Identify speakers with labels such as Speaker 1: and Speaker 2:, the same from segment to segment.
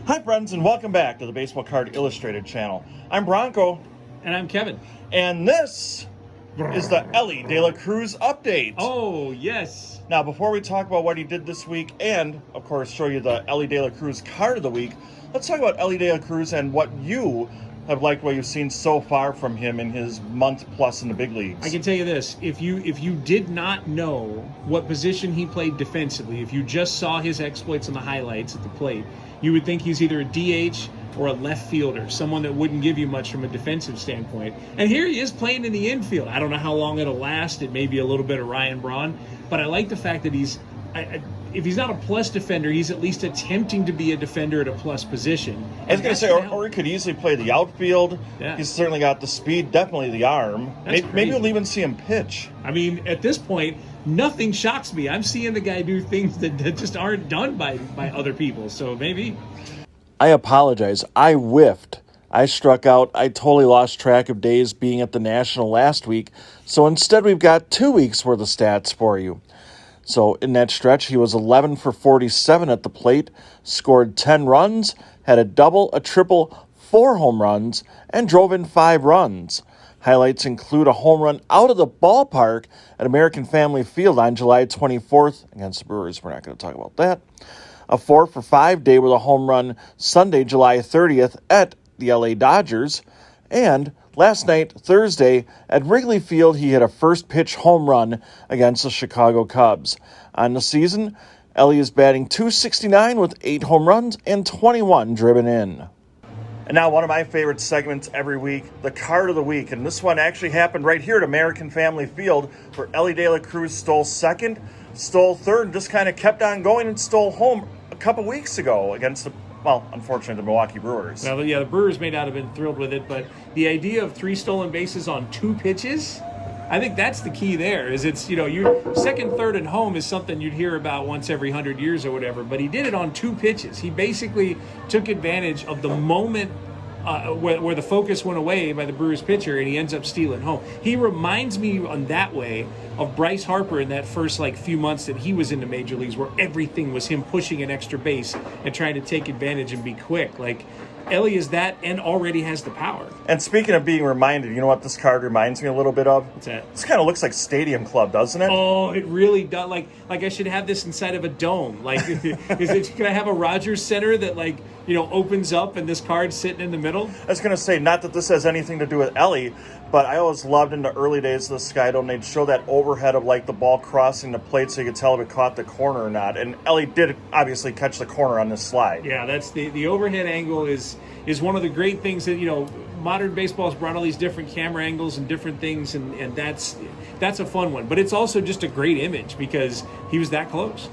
Speaker 1: Hi friends, and welcome back to the Baseball Card Illustrated channel. I'm Bronko.
Speaker 2: And I'm Kevin.
Speaker 1: And this is the Elly De La Cruz update.
Speaker 2: Oh, yes.
Speaker 1: Now, before we talk about what he did this week and, of course, show you the Elly De La Cruz card of the week, let's talk about Elly De La Cruz and what you have liked what you've seen so far from him in his month plus in the big leagues.
Speaker 2: I can tell you this. If you did not know what position he played defensively, if you just saw his exploits on the highlights at the plate, you would think he's either a DH or a left fielder, someone that wouldn't give you much from a defensive standpoint. And here he is playing in the infield. I don't know how long it'll last. It may be a little bit of Ryan Braun, but I like the fact that if he's not a plus defender, he's at least attempting to be a defender at a plus position.
Speaker 1: I was going to say, or he could easily play the outfield.
Speaker 2: Yeah.
Speaker 1: He's certainly got the speed, definitely the arm. Maybe we'll even see him pitch.
Speaker 2: I mean, at this point, nothing shocks me. I'm seeing the guy do things that just aren't done by other people, so maybe.
Speaker 1: I apologize. I whiffed. I struck out. I totally lost track of days being at the National last week, so instead we've got 2 weeks worth of stats for you. So in that stretch, he was 11 for 47 at the plate, scored 10 runs, had a double, a triple, 4 home runs, and drove in 5 runs. Highlights include a home run out of the ballpark at American Family Field on July 24th against the Brewers. We're not going to talk about that. A 4 for 5 day with a home run Sunday, July 30th at the LA Dodgers. And last night, Thursday, at Wrigley Field, he hit a first pitch home run against the Chicago Cubs. On the season, Elly is batting .269 with 8 home runs and 21 driven in. And now one of my favorite segments every week, the card of the week. And this one actually happened right here at American Family Field, where Elly De La Cruz stole second, stole third, and just kind of kept on going and stole home a couple weeks ago against unfortunately, the Milwaukee Brewers.
Speaker 2: Well, yeah, the Brewers may not have been thrilled with it, but the idea of 3 stolen bases on 2 pitches, I think that's the key there. Is it's, you second, third, and home is something you'd hear about once every 100 years or whatever, but he did it on 2 pitches. He basically took advantage of the moment where the focus went away by the Brewers pitcher, and he ends up stealing home. He reminds me on that way of Bryce Harper in that first few months that he was in the major leagues, where everything was him pushing an extra base and trying to take advantage and be quick. Elly is that and already has the power.
Speaker 1: And speaking of being reminded, you know what this card reminds me a little bit of?
Speaker 2: What's that?
Speaker 1: This kind of looks like Stadium Club, doesn't it?
Speaker 2: Oh, it really does. Like I should have this inside of a dome. Can I have a Rogers Center that opens up and this card's sitting in the middle?
Speaker 1: I was going to say, not that this has anything to do with Elly, but I always loved in the early days of the Sky Dome, they'd show that overhead of the ball crossing the plate so you could tell if it caught the corner or not. And Elly did obviously catch the corner on this slide.
Speaker 2: Yeah, that's the overhead angle is one of the great things that, modern baseball has brought all these different camera angles and different things, and that's a fun one. But it's also just a great image because he was that close.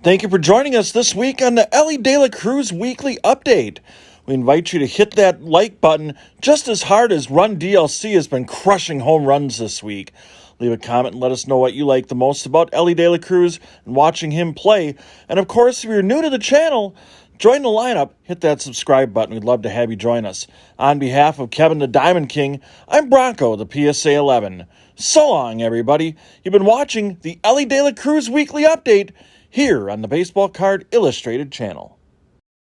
Speaker 1: Thank you for joining us this week on the Elly De La Cruz Weekly Update. We invite you to hit that like button just as hard as Run DLC has been crushing home runs this week. Leave a comment and let us know what you like the most about Elly De La Cruz and watching him play. And of course, if you're new to the channel, join the lineup, hit that subscribe button. We'd love to have you join us. On behalf of Kevin the Diamond King, I'm Bronko, the PSA 11. So long, everybody. You've been watching the Elly De La Cruz Weekly Update here on the Baseball Card Illustrated channel.